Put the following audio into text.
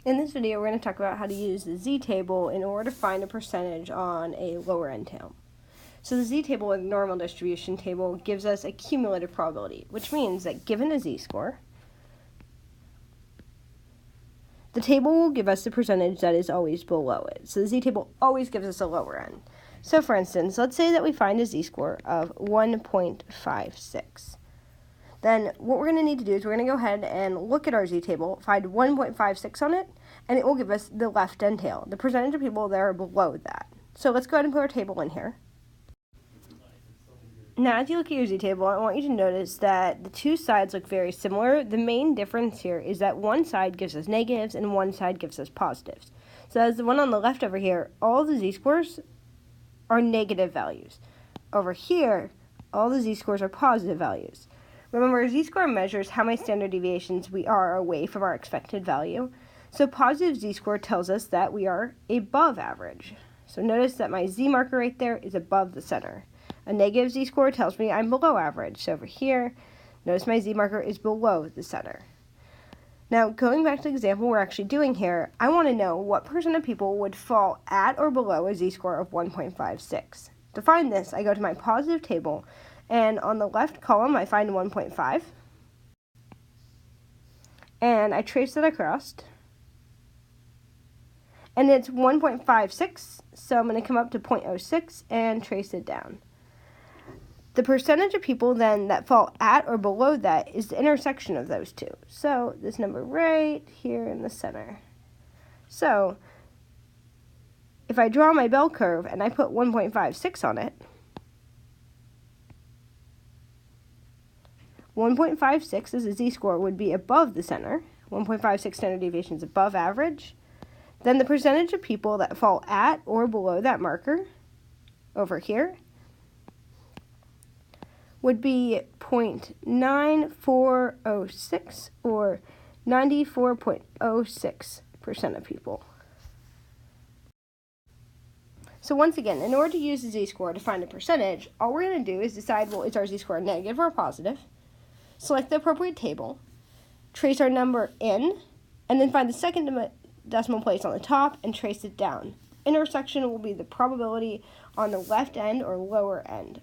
In this video, we're going to talk about how to use the z-table in order to find a percentage on a lower end tail. So the z-table with normal distribution table gives us a cumulative probability, which means that given a z-score, the table will give us the percentage that is always below it. So the z-table always gives us a lower end. So for instance, let's say that we find a z-score of 1.56. Then what we're going to need to do is we're going to go ahead and look at our z-table, find 1.56 on it, and it will give us the left end tail, the percentage of people that are below that. So let's go ahead and put our table in here. Now, as you look at your z-table, I want you to notice that the two sides look very similar. The main difference here is that one side gives us negatives and one side gives us positives. So as the one on the left over here, all the z-scores are negative values. Over here, all the z-scores are positive values. Remember, a z-score measures how many standard deviations we are away from our expected value. So positive z-score tells us that we are above average. So notice that my z marker right there is above the center. A negative z-score tells me I'm below average. So over here, notice my z marker is below the center. Now, going back to the example we're actually doing here, I want to know what percent of people would fall at or below a z-score of 1.56. To find this, I go to my positive table, and on the left column, I find 1.5. And I trace it across. And it's 1.56, so I'm going to come up to 0.06 and trace it down. The percentage of people then that fall at or below that is the intersection of those two. So this number right here in the center. So if I draw my bell curve and I put 1.56 on it, 1.56 as a z-score would be above the center. 1.56 standard deviations above average. Then the percentage of people that fall at or below that marker over here would be 0.9406 or 94.06% of people. So once again, in order to use the z-score to find a percentage, all we're going to do is decide, well, is our z-score negative or positive? Select the appropriate table, trace our number in, and then find the second decimal place on the top and trace it down. Intersection will be the probability on the left end or lower end.